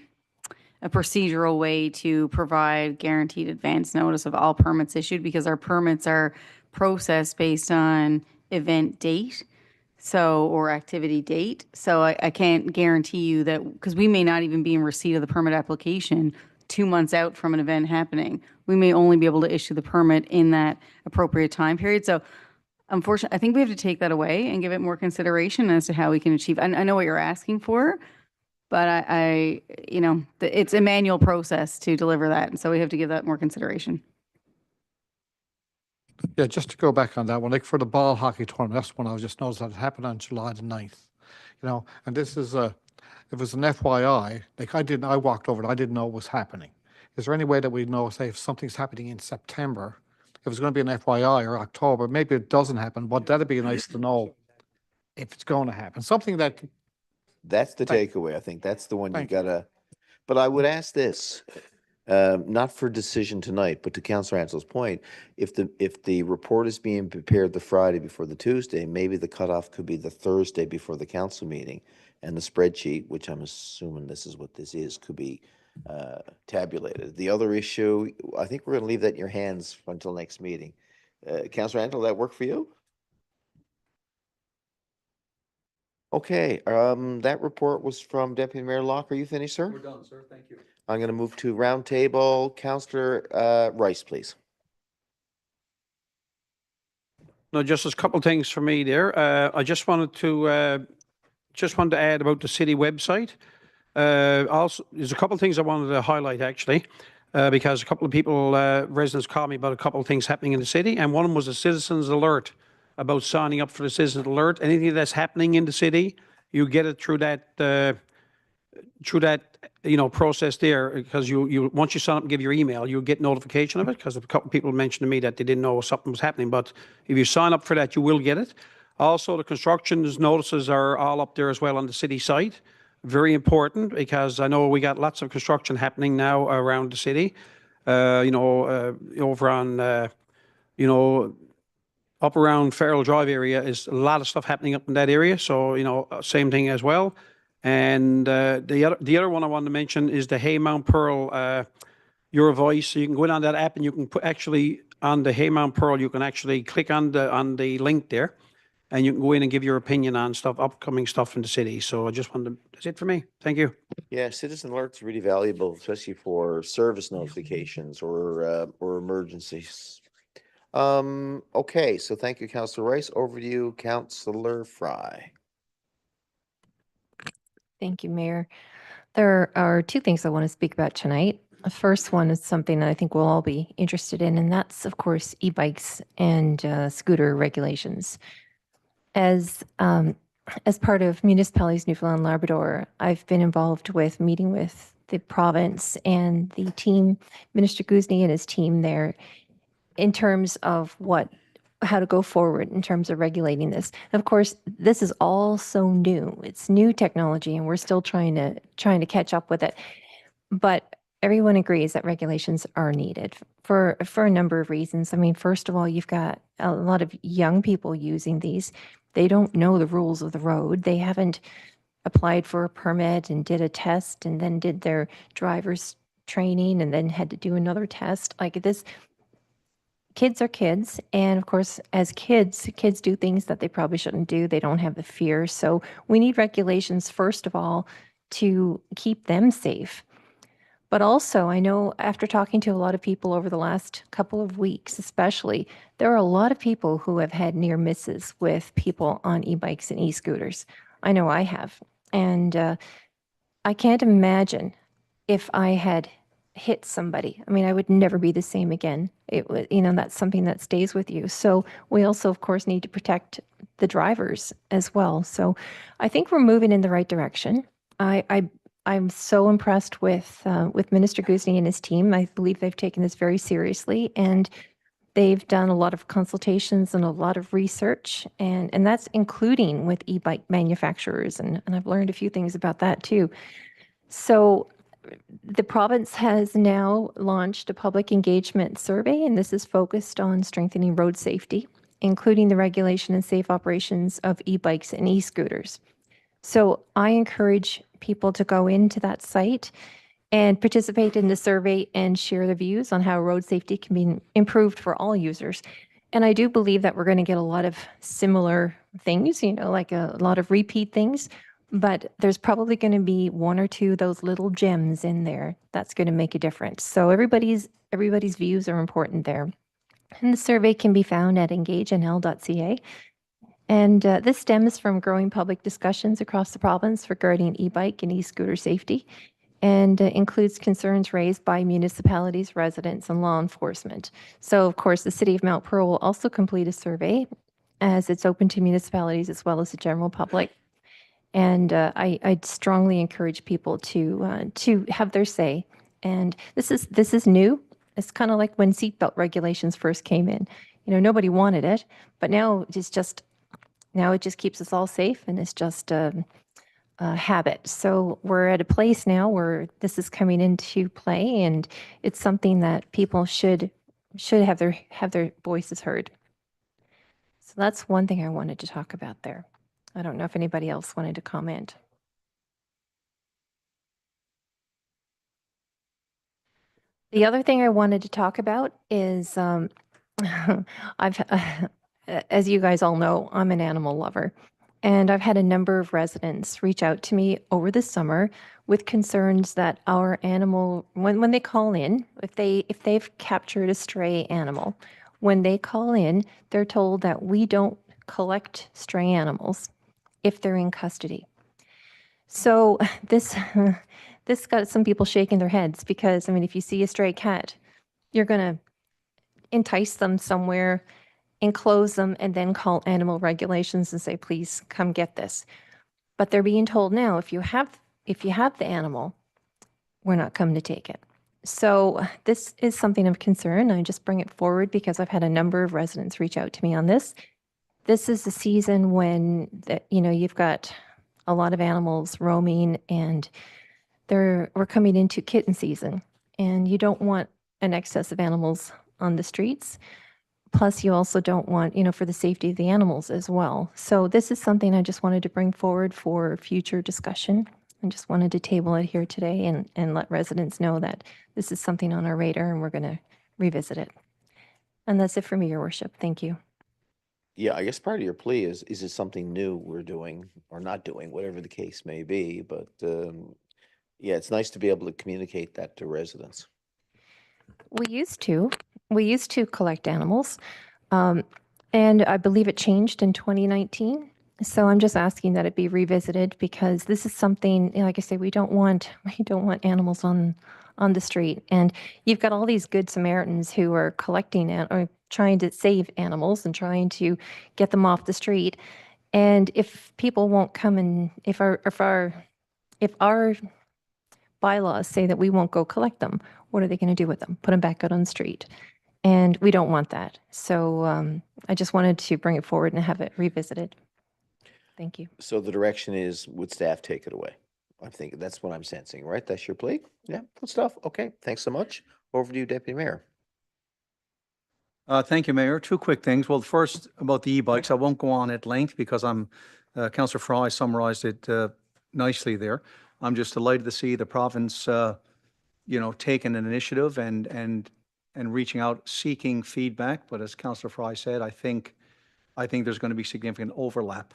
procedural way to provide guaranteed advance notice of all permits issued, because our permits are processed based on event date. Or activity date. So I can't guarantee you that, because we may not even be in receipt of the permit application 2 months out from an event happening. We may only be able to issue the permit in that appropriate time period. So unfortunately, I think we have to take that away and give it more consideration as to how we can achieve. I know what you're asking for, but it's a manual process to deliver that. And so we have to give that more consideration. Yeah, just to go back on that one, like for the ball hockey tournament, that's one I was just noticed that it happened on July the 9th. And this is if it was an FYI, like I walked over it, I didn't know it was happening. Is there any way that we know, say, if something's happening in September, if it's going to be an FYI or October, maybe it doesn't happen, but that'd be nice to know if it's going to happen. Something that, That's the Thank- takeaway. I think that's the one you Thank you. gotta, but I would ask this, not for decision tonight, but to Councillor Ansell's point, if the report is being prepared the Friday before the Tuesday, maybe the cutoff could be the Thursday before the council meeting, and the spreadsheet, which I'm assuming this is what this is, could be tabulated. The other issue, I think we're gonna leave that in your hands until next meeting. Councillor Ansell, that work for you? Okay, that report was from Deputy Mayor Locke. Are you finished, sir? We're done, sir. Thank you. I'm going to move to roundtable. Councillor Rice, please. No, just a couple of things for me there. I just wanted to add about the city website. Also, there's a couple of things I wanted to highlight actually, because a couple of people, residents called me about a couple of things happening in the city, and one of them was a citizens alert about signing up for the citizens alert. Anything that's happening in the city, you get it through that process there, because you once you sign up and give your email, you get notification of it, because a couple of people mentioned to me that they didn't know something was happening, but if you sign up for that, you will get it. Also, the construction notices are all up there as well on the city site. Very important, because I know we got lots of construction happening now around the city. Over on, up around Farrell Drive area is a lot of stuff happening up in that area. So, same thing as well. And the other one I wanted to mention is the Hey Mount Pearl Your Voice. So you can go in on that app, and you can put actually on the Hey Mount Pearl, you can actually click on the link there, and you can go in and give your opinion on stuff, upcoming stuff in the city. So I just wanted to, that's it for me. Thank you. Yeah, citizen alerts are really valuable, especially for service notifications or emergencies. Okay, so thank you, Councillor Rice. Over to you, Councillor Fry. Thank you, Mayor. There are two things I want to speak about tonight. The first one is something that I think we'll all be interested in, and that's, of course, e-bikes and scooter regulations. As part of Municipalities Newfoundland and Labrador, I've been involved with meeting with the province and the team, Minister Guzny and his team there, in terms of how to go forward in terms of regulating this. And of course, this is all so new. It's new technology, and we're still trying to catch up with it. But everyone agrees that regulations are needed for a number of reasons. I mean, first of all, you've got a lot of young people using these. They don't know the rules of the road. They haven't applied for a permit and did a test and then did their driver's training and then had to do another test. Like this, kids are kids. And of course, as kids do things that they probably shouldn't do. They don't have the fear. So we need regulations, first of all, to keep them safe. But also, I know after talking to a lot of people over the last couple of weeks, especially, there are a lot of people who have had near misses with people on e-bikes and e-scooters. I know I have. And I can't imagine if I had hit somebody. I mean, I would never be the same again. It was, that's something that stays with you. So we also, of course, need to protect the drivers as well. So I think we're moving in the right direction. I'm so impressed with Minister Guzny and his team. I believe they've taken this very seriously, and they've done a lot of consultations and a lot of research, and that's including with e-bike manufacturers, and I've learned a few things about that too. So the province has now launched a public engagement survey, and this is focused on strengthening road safety, including the regulation and safe operations of e-bikes and e-scooters. So I encourage people to go into that site and participate in the survey and share their views on how road safety can be improved for all users. And I do believe that we're going to get a lot of similar things, like a lot of repeat things, but there's probably going to be one or two of those little gems in there that's going to make a difference. So everybody's views are important there. And the survey can be found at engagenl.ca. And this stems from growing public discussions across the province regarding e-bike and e-scooter safety. and includes concerns raised by municipalities, residents, and law enforcement. So, of course, the City of Mount Pearl will also complete a survey as it's open to municipalities as well as the general public. And I'd strongly encourage people to have their say. And this is new. It's kind of like when seatbelt regulations first came in. You know, nobody wanted it, but now it just keeps us all safe, and it's just a habit. So we're at a place now where this is coming into play, and it's something that people should have their voices heard. So that's one thing I wanted to talk about there. I don't know if anybody else wanted to comment. The other thing I wanted to talk about is as you guys all know, I'm an animal lover. And I've had a number of residents reach out to me over the summer with concerns that our animal, when they call in, if they've captured a stray animal, when they call in, they're told that we don't collect stray animals if they're in custody. So this got some people shaking their heads because, I mean, if you see a stray cat, you're going to entice them somewhere, enclose them, and then call animal regulations and say, please come get this. But they're being told now, if you have the animal, we're not coming to take it. So this is something of concern. I just bring it forward because I've had a number of residents reach out to me on this. This is the season when you've got a lot of animals roaming, and we're coming into kitten season, and you don't want an excess of animals on the streets. Plus, you also don't want, for the safety of the animals as well. So this is something I just wanted to bring forward for future discussion. I just wanted to table it here today and let residents know that this is something on our radar and we're going to revisit it. And that's it for me, Your Worship. Thank you. Yeah, I guess part of your plea is it something new we're doing or not doing, whatever the case may be. But yeah, it's nice to be able to communicate that to residents. We used to collect animals, and I believe it changed in 2019. So I'm just asking that it be revisited because this is something, like I say, we don't want animals on the street. And you've got all these good Samaritans who are collecting or trying to save animals and trying to get them off the street. And if people won't come and if our bylaws say that we won't go collect them, what are they going to do with them? Put them back out on the street. And we don't want that. So I just wanted to bring it forward and have it revisited. Thank you. So the direction is, would staff take it away? I'm thinking that's what I'm sensing, right? That's your plea? Yeah, good stuff. Okay, thanks so much. Over to you, Deputy Mayor. Thank you, Mayor. Two quick things. Well, first about the e-bikes, I won't go on at length because Councillor Fry summarized it nicely there. I'm just delighted to see the province, taking an initiative and reaching out, seeking feedback. But as Councillor Fry said, I think there's going to be significant overlap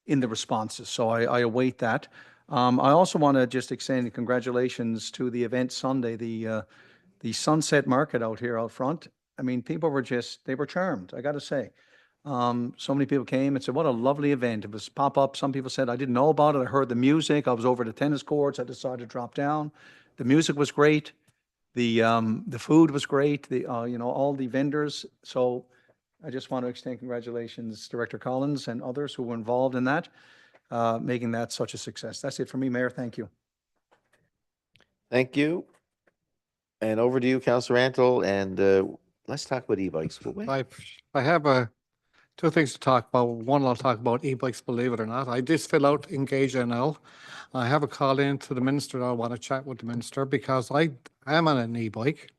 in the responses. So I await that. I also want to just extend congratulations to the event Sunday, the Sunset Market out here out front. I mean, people were they were charmed, I got to say. So many people came and said, what a lovely event. It was pop-up. Some people said, I didn't know about it. I heard the music. I was over the tennis courts. I decided to drop down. The music was great. The food was great. All the vendors. So I just want to extend congratulations, Director Collins and others who were involved in that, making that such a success. That's it for me, Mayor. Thank you. Thank you. And over to you, Councillor Antle, and let's talk about e-bikes, will we? I have two things to talk about. One, I'll talk about e-bikes, believe it or not. I just fill out Engage NL. I have a call in to the minister that I want to chat with the minister because I am on an e-bike.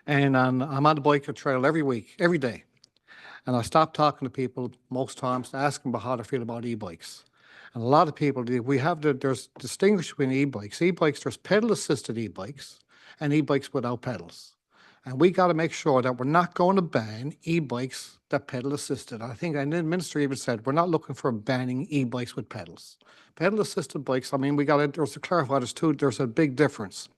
And I'm on the bike trail every week, every day. And I stop talking to people most times to ask them about how they feel about e-bikes. And a lot of people, there's distinguished between e-bikes. E-bikes, there's pedal-assisted e-bikes and e-bikes without pedals. And we got to make sure that we're not going to ban e-bikes that pedal-assisted. I think, and the minister even said, we're not looking for banning e-bikes with pedals. Pedal-assisted bikes, I mean, there's to clarify, there's a big difference.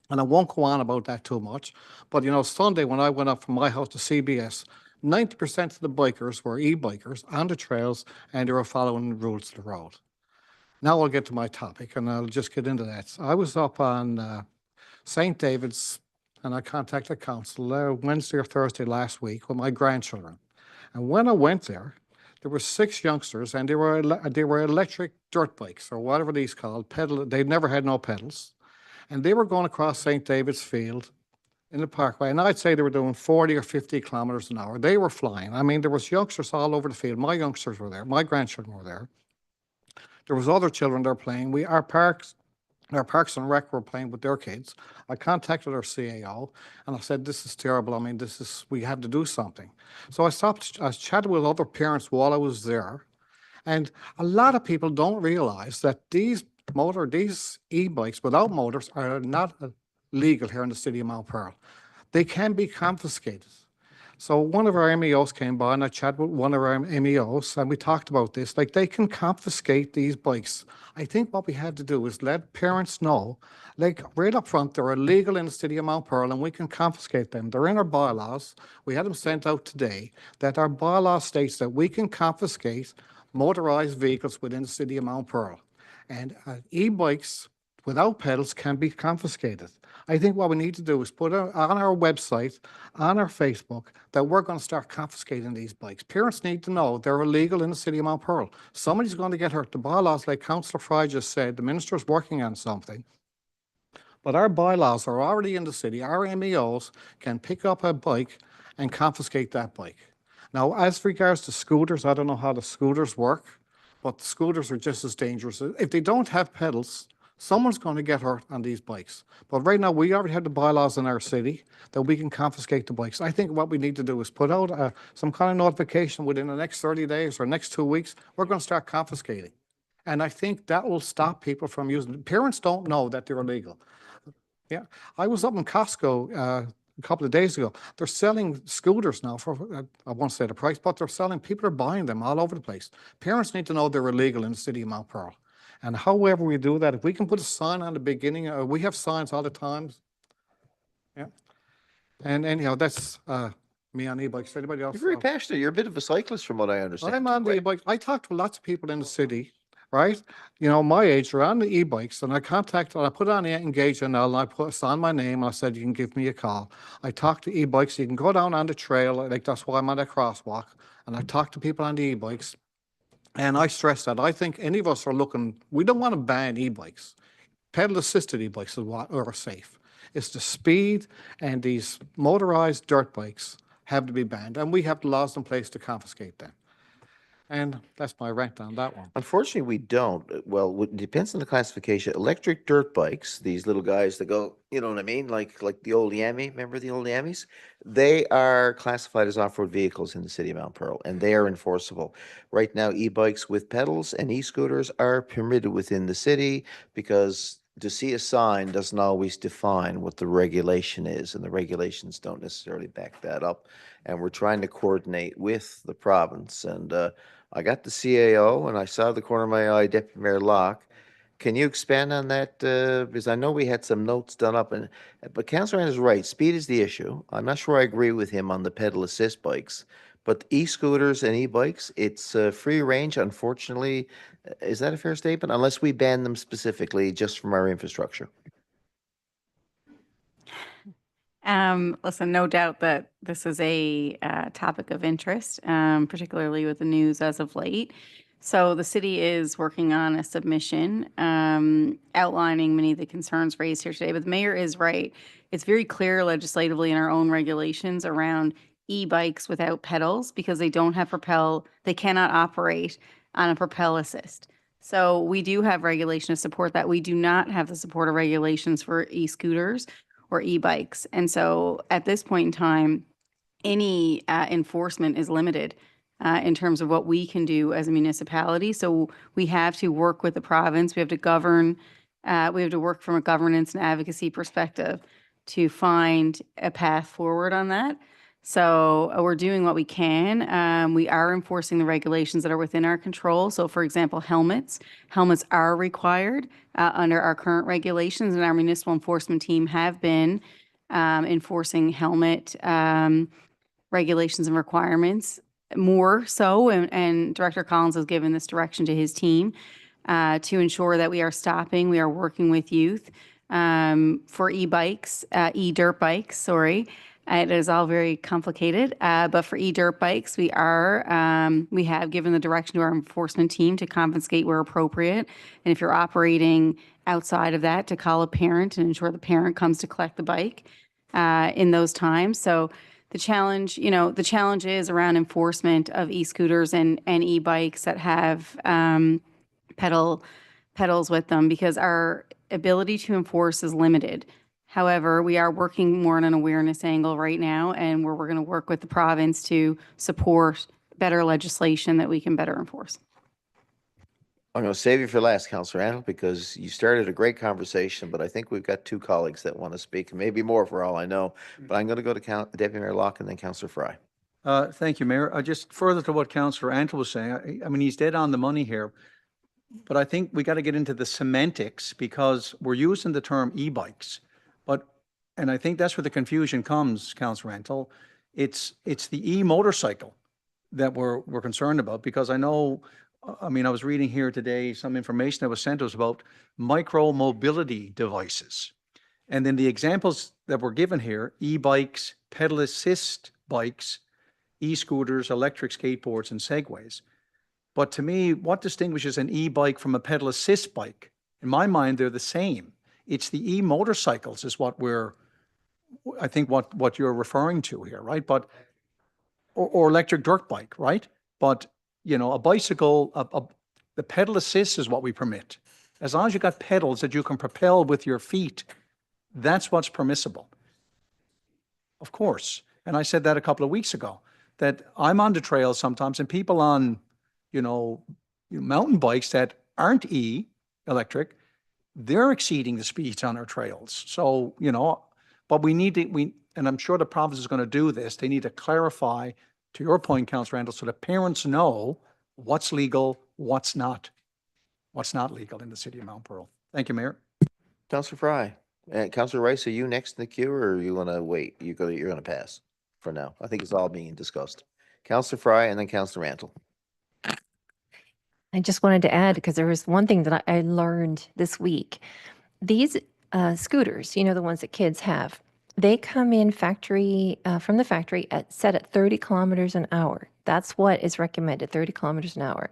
And I won't go on about that too much. But, Sunday when I went up from my house to CBS, 90% of the bikers were e-bikers on the trails and they were following the rules of the road. Now I'll get to my topic, and I'll just get into that. I was up on St. David's, and I contacted council Wednesday or Thursday last week with my grandchildren. And when I went there were 6 youngsters, and they were electric dirt bikes, or whatever these called, they'd never had no pedals. And they were going across St. David's Field in the parkway, and I'd say they were doing 40 or 50 kilometers an hour. They were flying. I mean, there was youngsters all over the field. My youngsters were there. My grandchildren were there. There was other children there playing. Our Parks and Rec were playing with their kids. I contacted our CAO, and I said, this is terrible. I mean, we have to do something. So I chatted with other parents while I was there, and a lot of people don't realize that these e-bikes without motors are not legal here in the city of Mount Pearl. They can be confiscated. So one of our MEOs came by, and I chatted with one of our MEOs, and we talked about this. Like, they can confiscate these bikes. I think what we have to do is let parents know, like, right up front, they're illegal in the city of Mount Pearl, and we can confiscate them. They're in our bylaws. We had them sent out today, that our bylaw states that we can confiscate motorized vehicles within the city of Mount Pearl. And e-bikes without pedals can be confiscated. I think what we need to do is put on our website, on our Facebook, that we're going to start confiscating these bikes. Parents need to know they're illegal in the city of Mount Pearl. Somebody's going to get hurt. The bylaws, like Councillor Fry just said, the minister's working on something. But our bylaws are already in the city. Our MEOs can pick up a bike and confiscate that bike. Now, as regards to scooters, I don't know how the scooters work, but the scooters are just as dangerous. If they don't have pedals, someone's going to get hurt on these bikes. But right now, we already have the bylaws in our city that we can confiscate the bikes. I think what we need to do is put out some kind of notification within the next 30 days or next 2 weeks. We're going to start confiscating. And I think that will stop people from using it. Parents don't know that they're illegal. Yeah, I was up in Costco a couple of days ago. They're selling scooters now for, I won't say the price, but they're selling, people are buying them all over the place. Parents need to know they're illegal in the city of Mount Pearl. And however we do that, if we can put a sign on the beginning, we have signs all the time. Yeah. And anyhow, that's me on e-bikes. Anybody else? You're very passionate. You're a bit of a cyclist from what I understand. I'm on the e-bikes. I talk to lots of people in the city, right? You know, my age are on the e-bikes, and I put on the Engage and I sign my name, and I said, you can give me a call. I talk to e-bikes. You can go down on the trail, like that's why I'm on that crosswalk, and I talk to people on the e-bikes. And I stress that I think any of us are we don't want to ban e-bikes. Pedal-assisted e-bikes are safe. It's the speed, and these motorized dirt bikes have to be banned, and we have the laws in place to confiscate them. And that's my rant on that one. Unfortunately, we don't. Well, it depends on the classification. Electric dirt bikes, these little guys that go, you know what I mean? Like the old Yami, remember the old Yamis? They are classified as off-road vehicles in the city of Mount Pearl, and they are enforceable. Right now, e-bikes with pedals and e-scooters are permitted within the city because to see a sign doesn't always define what the regulation is, and the regulations don't necessarily back that up. And we're trying to coordinate with the province, and I got the CAO, and I saw the corner of my eye, Deputy Mayor Locke. Can you expand on that? Because I know we had some notes done up, but Councillor Ann is right. Speed is the issue. I'm not sure I agree with him on the pedal assist bikes, but e-scooters and e-bikes, it's free range, unfortunately. Is that a fair statement? Unless we ban them specifically just from our infrastructure. Listen, no doubt that this is a topic of interest, particularly with the news as of late. So the city is working on a submission outlining many of the concerns raised here today. But the mayor is right. It's very clear legislatively in our own regulations around e-bikes without pedals because they don't have they cannot operate on a propel assist. So we do have regulation to support that. We do not have the support of regulations for e-scooters or e-bikes. And so at this point in time, any enforcement is limited in terms of what we can do as a municipality. So we have to work with the province. We have to govern. We have to work from a governance and advocacy perspective to find a path forward on that. So we're doing what we can. We are enforcing the regulations that are within our control. So for example, helmets are required under our current regulations, and our municipal enforcement team have been enforcing helmet regulations and requirements more so. And Director Collins has given this direction to his team. to ensure that we are working with youth for e-bikes, e-dirt bikes, sorry. It is all very complicated, but for e-dirt bikes, we have given the direction to our enforcement team to confiscate where appropriate. And if you're operating outside of that, to call a parent and ensure the parent comes to collect the bike in those times. So the challenge is around enforcement of e-scooters and e-bikes that have pedals with them, because our ability to enforce is limited. However, we are working more on an awareness angle right now, and we're going to work with the province to support better legislation that we can better enforce. I'm going to save you for last, Councillor Randall, because you started a great conversation, but I think we've got two colleagues that want to speak, and maybe more for all I know. But I'm going to go to Deputy Mayor Locke and then Councillor Fry. Thank you, Mayor. Just further to what Councillor Antle was saying, I mean, he's dead on the money here, but I think we got to get into the semantics, because we're using the term e-bikes. And I think that's where the confusion comes, Councillor Antle. It's the e-motorcycle that we're concerned about, because I know, I mean, I was reading here today some information that was sent to us about micro-mobility devices. And then the examples that were given here, e-bikes, pedal assist bikes, e-scooters, electric skateboards, and segways. But to me, what distinguishes an e-bike from a pedal assist bike? In my mind, they're the same. It's the e-motorcycles is what I think what you're referring to here, right? But, or electric dirt bike, right? But, you know, a bicycle, the pedal assist is what we permit. As long as you got pedals that you can propel with your feet, that's what's permissible. Of course. And I said that a couple of weeks ago, that I'm on the trail sometimes, and people on, mountain bikes that aren't electric, they're exceeding the speeds on our trails. So, but we need to, and I'm sure the province is going to do this, they need to clarify, to your point, Councillor Randall, so that parents know what's legal, what's not legal in the city of Mount Pearl. Thank you, Mayor. Councillor Fry. Councillor Rice, are you next in the queue, or are you going to wait? You're going to pass for now. I think it's all being discussed. Councillor Fry and then Councillor Randall. I just wanted to add, because there was one thing that I learned this week. These scooters, the ones that kids have, they come in from the factory set at 30 kilometers an hour. That's what is recommended, 30 kilometers an hour.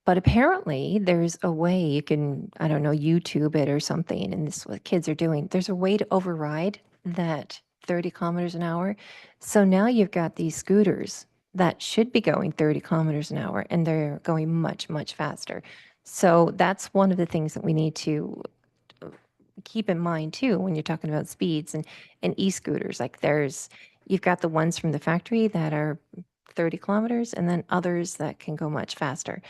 But apparently there's a way you can, I don't know, YouTube it or something, and this is what kids are doing. There's a way to override that 30 kilometers an hour. So now you've got these scooters that should be going 30 kilometers an hour, and they're going much, much faster. So that's one of the things that we need to keep in mind too when you're talking about speeds and e-scooters. Like you've got the ones from the factory that are 30 kilometers, and then others that can go much faster.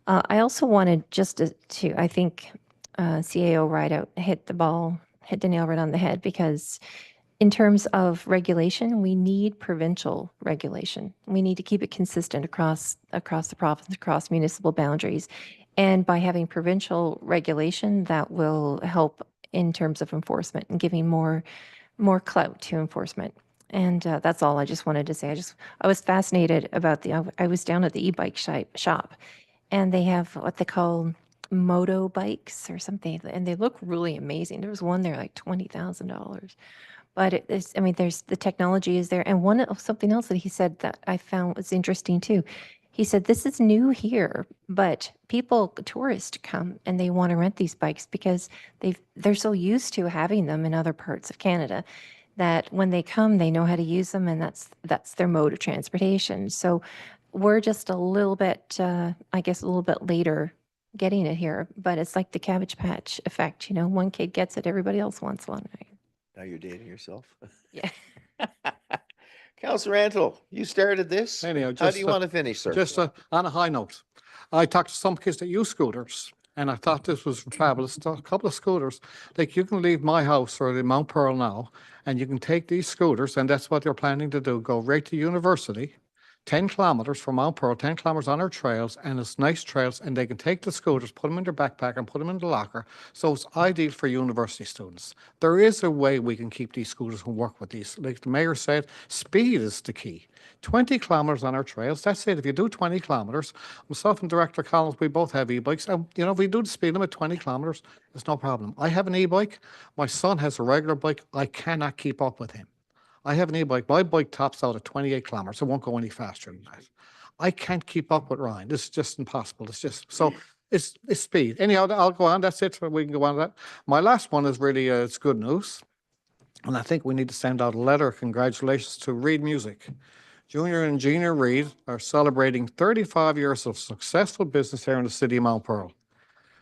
I also wanted just to I think CAO Rideout hit the nail right on the head, because in terms of regulation, we need provincial regulation. We need to keep it consistent across the province, across municipal boundaries. And by having provincial regulation, that will help in terms of enforcement and giving more clout to enforcement. And that's all I just wanted to say. I was fascinated about I was down at the e-bike shop, and they have what they call moto bikes or something, and they look really amazing. There was one there like $20,000. But there's the technology is there. And something else that he said that I found was interesting too. He said, this is new here, but tourists come and they want to rent these bikes because they're so used to having them in other parts of Canada that when they come, they know how to use them, and that's their mode of transportation. So we're just a little bit, a little bit later getting it here, but it's like the Cabbage Patch effect. One kid gets it, everybody else wants one. Right? Now you're dating yourself. Yeah. Councillor Randall, you started this. Anyhow, How do you want to finish, sir? Just on a high note, I talked to some kids that use scooters, and I thought this was fabulous. A couple of scooters, like you can leave my house or the Mount Pearl now, and you can take these scooters, and that's what they're planning to do, go right to university, 10 kilometers from Mount Pearl, 10 kilometers on our trails, and it's nice trails, and they can take the scooters, put them in their backpack and put them in the locker. So it's ideal for university students. There is a way we can keep these scooters and work with these. Like the mayor said, speed is the key. 20 kilometers on our trails, that's it. If you do 20 kilometers, myself and Director Collins, we both have e-bikes. And, you know, if we do the speed limit 20 kilometers, it's no problem. I have an e-bike. My son has a regular bike. I cannot keep up with him. I have an e-bike. My bike tops out at 28 kilometers. It won't go any faster than that. I can't keep up with Ryan. This is just impossible. It's just, so it's speed. Anyhow, I'll go on. That's it. We can go on to that. My last one is really, it's good news. And I think we need to send out a letter of congratulations to Reed Music. Junior and Gina Reed are celebrating 35 years of successful business here in the city of Mount Pearl.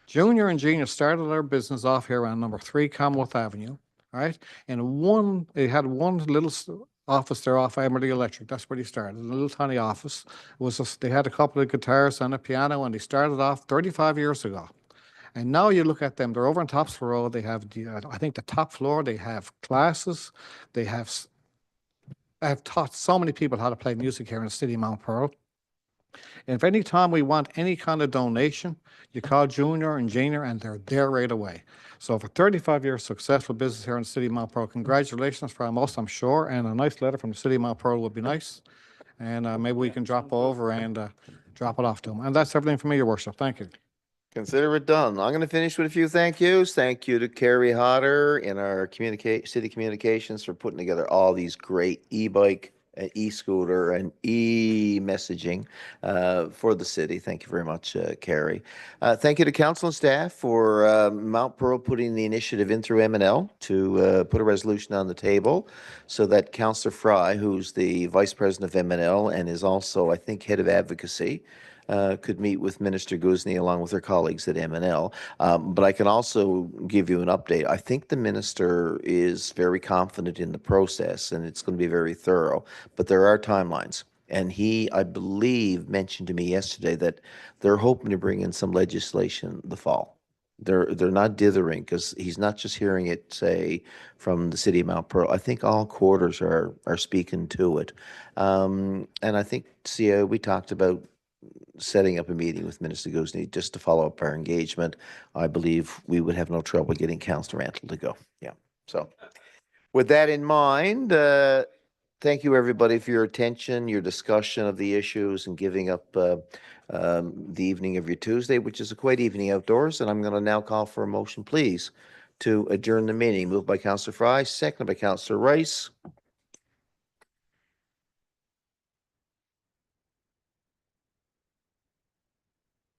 Junior and Gina started their business off here on number 3 Commonwealth Avenue. Right? And they had one little office there off Emerald Electric. That's where they started, a little tiny office. It was just, they had a couple of guitars and a piano, and they started off 35 years ago. And now you look at them, they're over on Topsail Road. They have, I think the top floor, they have classes. I have taught so many people how to play music here in the city of Mount Pearl. And if any time we want any kind of donation, you call Junior and Gina, and they're there right away. So for 35 years successful business here in the city of Mount Pearl, congratulations from us, I'm sure, and a nice letter from the city of Mount Pearl would be nice. And maybe we can drop over and drop it off to them. And that's everything for me, Your Worship. Thank you. Consider it done. I'm going to finish with a few thank yous. Thank you to Carrie Hodder in our city communications for putting together all these great e-bike, e-scooter, and e-messaging for the city. Thank you very much, Carrie. Thank you to council and staff for Mount Pearl putting the initiative in through MNL to put a resolution on the table so that Councillor Fry, who's the vice president of MNL and is also, I think, head of advocacy, could meet with Minister Guzny along with her colleagues at MNL. But I can also give you an update. I think the minister is very confident in the process, and it's going to be very thorough. But there are timelines. And he, I believe, mentioned to me yesterday that they're hoping to bring in some legislation the fall. They're not dithering, because he's not just hearing it, say, from the city of Mount Pearl. I think all quarters are speaking to it. And I think, we talked about setting up a meeting with Minister Guzny just to follow up our engagement. I believe we would have no trouble getting Councillor Rantle to go. Yeah. So with that in mind, thank you everybody for your attention, your discussion of the issues, and giving up the evening of your Tuesday, which is a quiet evening outdoors. And I'm going to now call for a motion, please, to adjourn the meeting. Moved by Councillor Fry, seconded by Councillor Rice.